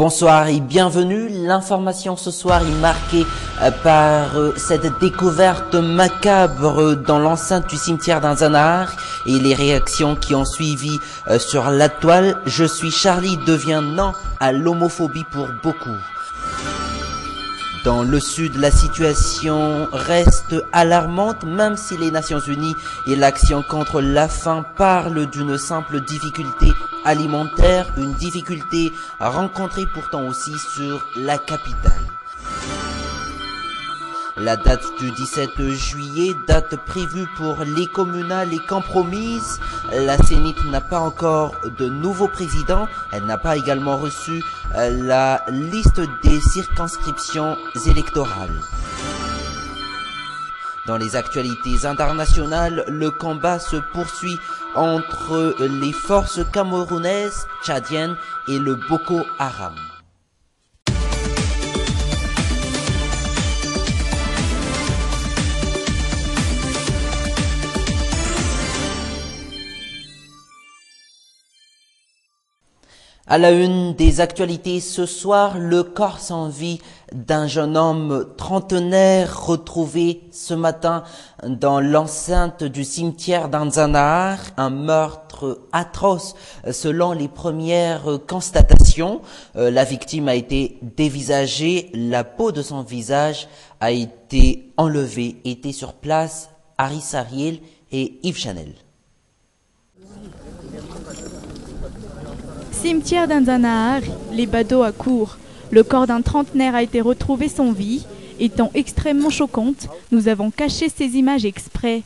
Bonsoir et bienvenue. L'information ce soir est marquée par cette découverte macabre dans l'enceinte du cimetière d'Anzanahar et les réactions qui ont suivi sur la toile. Je suis Charlie devient non à l'homophobie pour beaucoup. Dans le sud, la situation reste alarmante, même si les Nations Unies et l'Action contre la faim parlent d'une simple difficulté alimentaire, une difficulté rencontrée pourtant aussi sur la capitale. La date du 17 juillet, date prévue pour les communales et compromises. La Sénite n'a pas encore de nouveau président. Elle n'a pas également reçu la liste des circonscriptions électorales. Dans les actualités internationales, le combat se poursuit entre les forces camerounaises, tchadiennes et le Boko Haram. À la une des actualités ce soir, le corps sans vie d'un jeune homme trentenaire retrouvé ce matin dans l'enceinte du cimetière d'Anzanahar, un meurtre atroce selon les premières constatations. La victime a été dévisagée, la peau de son visage a été enlevée. Étaient sur place Aris Ariel et Yves Chanel. Cimetière d'Anzanahar, les badauds accourent. Le corps d'un trentenaire a été retrouvé sans vie. Étant extrêmement choquante, nous avons caché ces images exprès.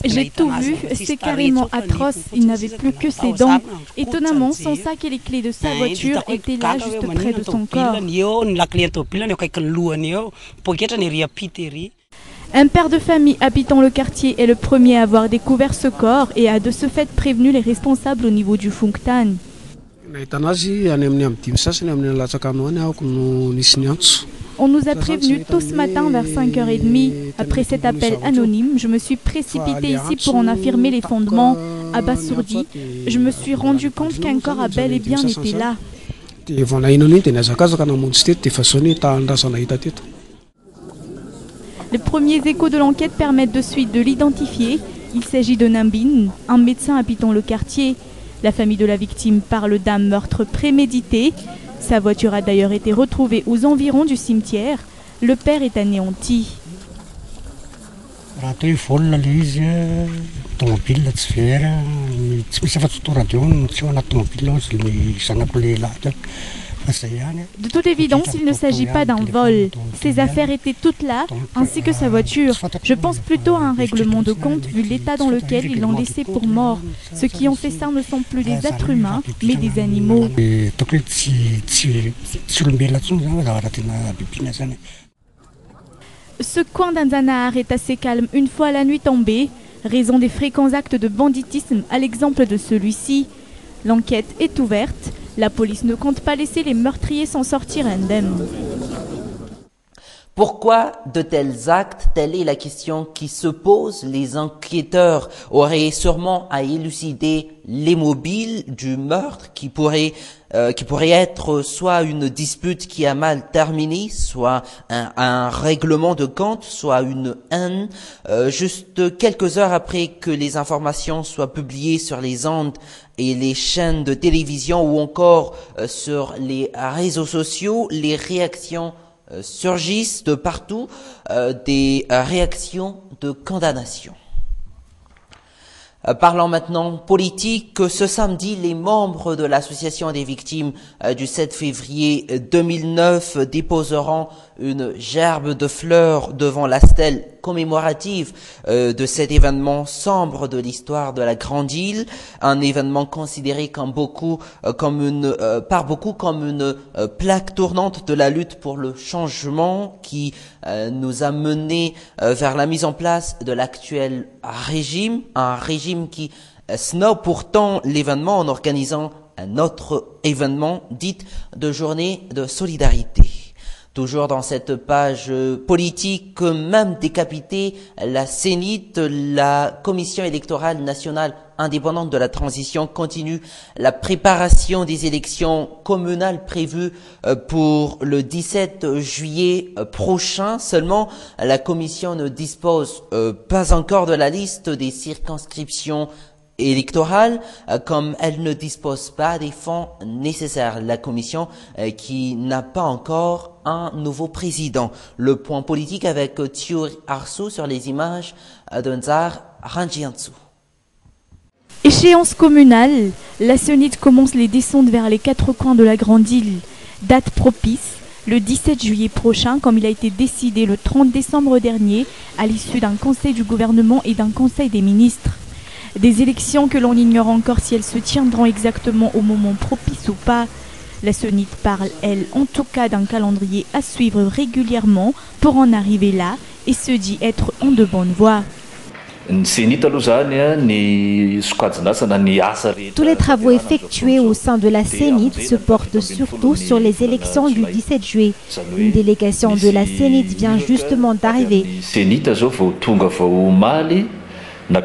J'ai tout vu, c'est carrément atroce. Il n'avait plus que ses dents. Étonnamment, son sac et les clés de sa voiture étaient là juste près de son corps. Un père de famille habitant le quartier est le premier à avoir découvert ce corps et a de ce fait prévenu les responsables au niveau du Fungtan. On nous a prévenus tôt ce matin vers 5h30. Après cet appel anonyme, je me suis précipitée ici pour en affirmer les fondements. Abasourdi, je me suis rendu compte qu'un corps a bel et bien été là. Les premiers échos de l'enquête permettent de suite de l'identifier. Il s'agit de Nambin, un médecin habitant le quartier. La famille de la victime parle d'un meurtre prémédité. Sa voiture a d'ailleurs été retrouvée aux environs du cimetière. Le père est anéanti. De toute évidence, il ne s'agit pas d'un vol. Ses affaires étaient toutes là, ainsi que sa voiture. Je pense plutôt à un règlement de compte vu l'état dans lequel ils l'ont laissé pour mort. Ceux qui ont fait ça ne sont plus des êtres humains, mais des animaux. Ce coin d'Anzanahar est assez calme une fois la nuit tombée, raison des fréquents actes de banditisme à l'exemple de celui-ci. L'enquête est ouverte. La police ne compte pas laisser les meurtriers s'en sortir indemnes. Pourquoi de tels actes? Telle est la question qui se pose. Les enquêteurs auraient sûrement à élucider les mobiles du meurtre qui pourrait être soit une dispute qui a mal terminé, soit un règlement de compte, soit une haine. Juste quelques heures après que les informations soient publiées sur les ondes et les chaînes de télévision ou encore sur les réseaux sociaux, les réactions surgissent de partout, des réactions de condamnation. Parlons maintenant politique. Ce samedi, les membres de l'association des victimes du 7 février 2009 déposeront une gerbe de fleurs devant la stèle commémorative de cet événement sombre de l'histoire de la Grande Île, un événement considéré par beaucoup comme une plaque tournante de la lutte pour le changement qui nous a menés vers la mise en place de l'actuel régime, un régime qui snob pourtant l'événement en organisant un autre événement dit de journée de solidarité. Toujours dans cette page politique, même décapitée, la Sénite, la Commission électorale nationale indépendante de la transition continue la préparation des élections communales prévues pour le 17 juillet prochain. Seulement, la Commission ne dispose pas encore de la liste des circonscriptions électorale, comme elle ne dispose pas des fonds nécessaires. La Commission qui n'a pas encore un nouveau président. Le point politique avec Thiouri Arsou sur les images de Nzar Ranjiantsu. Échéance communale, la Senit commence les descentes vers les quatre coins de la grande île. Date propice, le 17 juillet prochain, comme il a été décidé le 30 décembre dernier, à l'issue d'un conseil du gouvernement et d'un conseil des ministres. Des élections que l'on ignore encore si elles se tiendront exactement au moment propice ou pas. La Senit parle, elle, en tout cas d'un calendrier à suivre régulièrement pour en arriver là et se dit être en de bonne voie. Tous les travaux effectués au sein de la Senit se portent surtout sur les élections du 17 juillet. Une délégation de la Senit vient justement d'arriver. À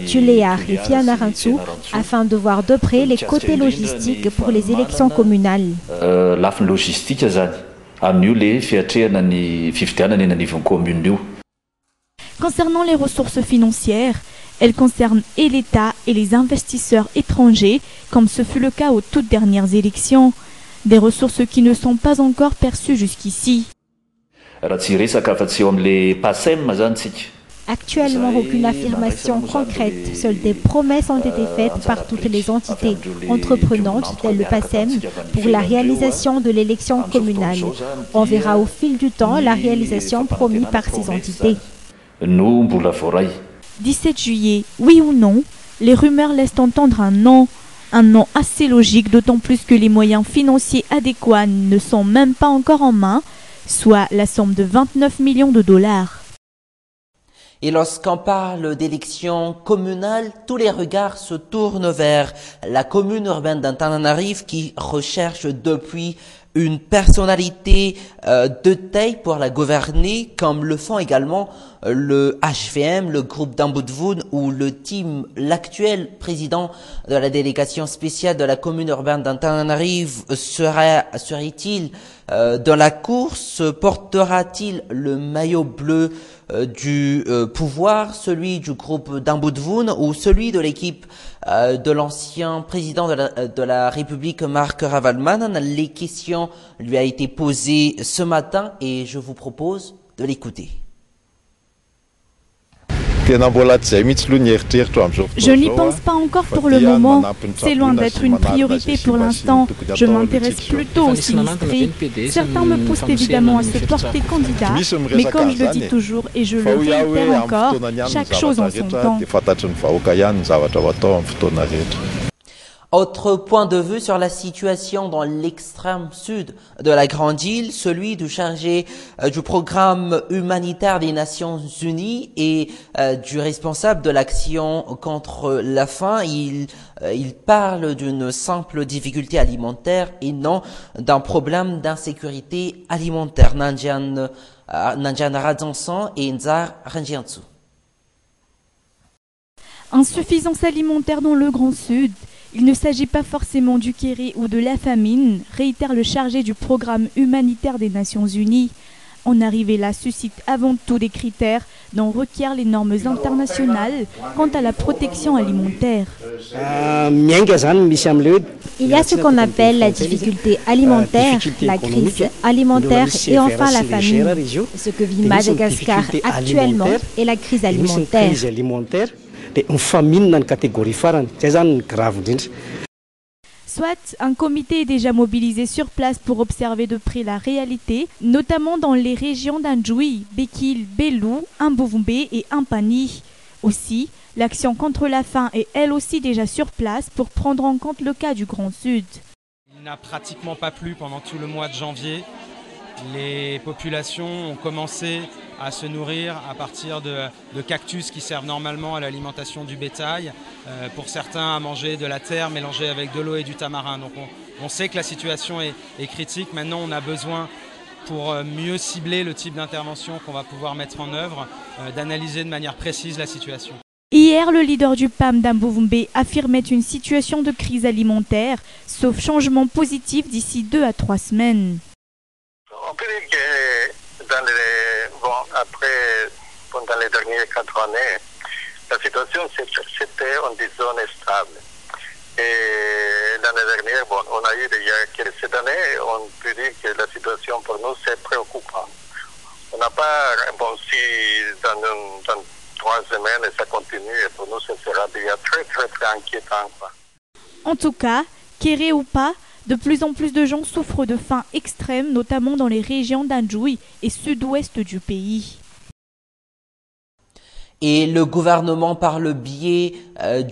Tuléar et Fianarantsoa afin de voir de près les côtés logistiques pour les élections communales. Concernant les ressources financières, elles concernent et l'État et les investisseurs étrangers, comme ce fut le cas aux toutes dernières élections. Des ressources qui ne sont pas encore perçues jusqu'ici. Actuellement, aucune affirmation concrète, seules des promesses ont été faites par toutes les entités entreprenantes telles le PASEM pour la réalisation de l'élection communale. On verra au fil du temps la réalisation promise par ces entités. 17 juillet, oui ou non, les rumeurs laissent entendre un non assez logique, d'autant plus que les moyens financiers adéquats ne sont même pas encore en main, soit la somme de 29 millions de dollars. Et lorsqu'on parle d'élections communales, tous les regards se tournent vers la commune urbaine d'Antananarive qui recherche depuis une personnalité de taille pour la gouverner, comme le font également le HVM, le groupe d'Ambudvoun ou le team. L'actuel président de la délégation spéciale de la commune urbaine d'Antananarive serait-il dans la course? Portera-t-il le maillot bleu du pouvoir, celui du groupe d'Ambudvoun ou celui de l'équipe de l'ancien président de la République, Marc Ravalman? Les questions lui a été posées ce matin et je vous propose de l'écouter. Je n'y pense pas encore pour le moment. C'est loin d'être une priorité pour l'instant. Je m'intéresse plutôt aux sinistrés. Certains me poussent évidemment à se porter candidat, mais comme je le dis toujours et je le réitère encore, chaque chose en son temps. Autre point de vue sur la situation dans l'extrême sud de la Grande Île, celui du chargé du programme humanitaire des Nations Unies et du responsable de l'action contre la faim. Il parle d'une simple difficulté alimentaire et non d'un problème d'insécurité alimentaire. Nanjian Radzansan et Nzar Ranjiantsu. Insuffisance alimentaire dans le Grand Sud. Il ne s'agit pas forcément du kéré ou de la famine, réitère le chargé du programme humanitaire des Nations Unies. En arriver là suscite avant tout des critères dont requièrent les normes internationales quant à la protection alimentaire. Il y a ce qu'on appelle la difficulté alimentaire, la crise alimentaire et enfin la famine. Ce que vit Madagascar actuellement est la crise alimentaire. Soit un comité est déjà mobilisé sur place pour observer de près la réalité, notamment dans les régions d'Anjoui, Bekil, Belou, Mbovumbe et Impani. Aussi, l'action contre la faim est elle aussi déjà sur place pour prendre en compte le cas du Grand Sud. Il n'a pratiquement pas plu pendant tout le mois de janvier. Les populations ont commencé à se nourrir à partir de cactus qui servent normalement à l'alimentation du bétail. Pour certains, à manger de la terre mélangée avec de l'eau et du tamarin. Donc on sait que la situation est critique. Maintenant, on a besoin, pour mieux cibler le type d'intervention qu'on va pouvoir mettre en œuvre, d'analyser de manière précise la situation. Hier, le leader du PAM d'Ambovumbe affirmait une situation de crise alimentaire, sauf changement positif d'ici 2 à 3 semaines. On peut dire que pendant les dernières 4 années, la situation c'était en zone stable. Et l'année dernière, on a eu déjà cette année, on peut dire que la situation pour nous c'est préoccupant. On n'a pas, si dans 3 semaines ça continue, pour nous ce sera déjà très inquiétant, quoi. En tout cas, Kéré ou pas, de plus en plus de gens souffrent de faim extrême, notamment dans les régions d'Anjouy et sud-ouest du pays. Et le gouvernement, par le biais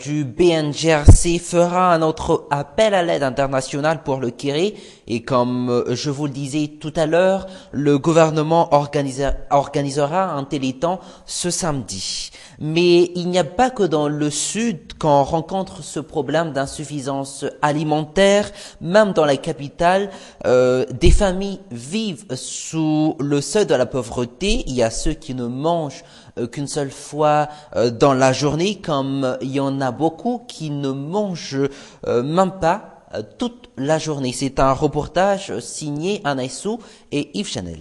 du BNGRC, fera un autre appel à l'aide internationale pour le Kéré. Et comme je vous le disais tout à l'heure, le gouvernement organisera un téléthon ce samedi. Mais il n'y a pas que dans le sud qu'on rencontre ce problème d'insuffisance alimentaire. Même dans la capitale, des familles vivent sous le seuil de la pauvreté. Il y a ceux qui ne mangent qu'une seule fois dans la journée, comme il y en a beaucoup qui ne mangent même pas toute la journée. C'est un reportage signé Anaïsou et Yves Chanel.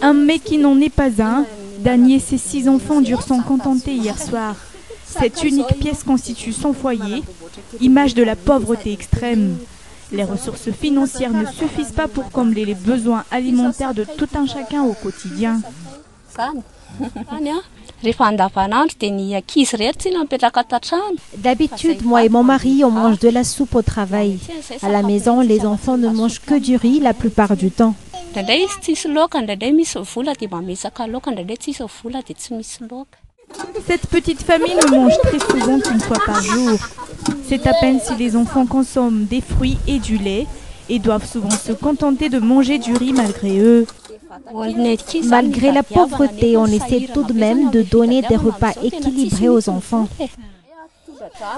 Un mec qui n'en est pas un, Dany et ses 6 enfants durent s'en contenter hier soir. Cette unique pièce constitue son foyer, image de la pauvreté extrême. Les ressources financières ne suffisent pas pour combler les besoins alimentaires de tout un chacun au quotidien. D'habitude, moi et mon mari, on mange de la soupe au travail. À la maison, les enfants ne mangent que du riz la plupart du temps. Cette petite famille ne mange très souvent qu'une fois par jour. C'est à peine si les enfants consomment des fruits et du lait et doivent souvent se contenter de manger du riz malgré eux. Malgré la pauvreté, on essaie tout de même de donner des repas équilibrés aux enfants.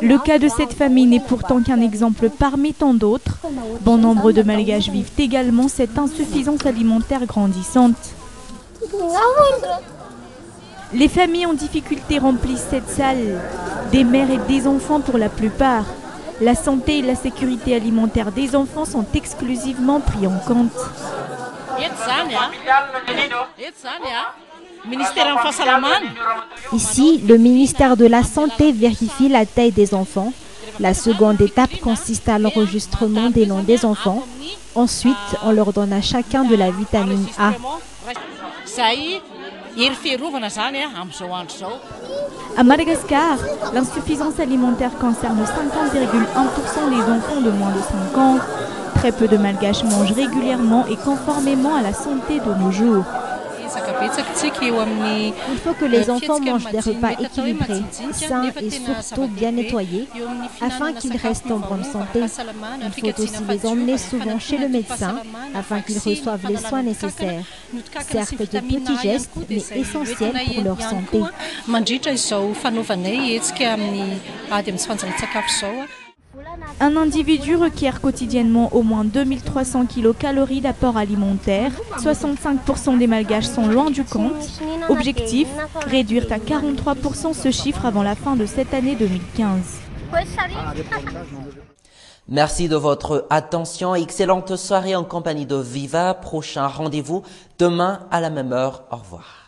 Le cas de cette famille n'est pourtant qu'un exemple parmi tant d'autres. Bon nombre de Malgaches vivent également cette insuffisance alimentaire grandissante. Les familles en difficulté remplissent cette salle, des mères et des enfants pour la plupart. La santé et la sécurité alimentaire des enfants sont exclusivement pris en compte. Ici, le ministère de la Santé vérifie la taille des enfants. La seconde étape consiste à l'enregistrement des noms des enfants. Ensuite, on leur donne à chacun de la vitamine A. À Madagascar, l'insuffisance alimentaire concerne 50,1% des enfants de moins de 5 ans. Très peu de Malgaches mangent régulièrement et conformément à la santé de nos jours. Il faut que les enfants mangent des repas équilibrés, sains et surtout bien nettoyés, afin qu'ils restent en bonne santé. Il faut aussi les emmener souvent chez le médecin, afin qu'ils reçoivent les soins nécessaires. Certes, de petits gestes, mais essentiels pour leur santé. Un individu requiert quotidiennement au moins 2300 kcal d'apport alimentaire. 65% des Malgaches sont loin du compte. Objectif, réduire à 43% ce chiffre avant la fin de cette année 2015. Merci de votre attention. Excellente soirée en compagnie de Viva. Prochain rendez-vous demain à la même heure. Au revoir.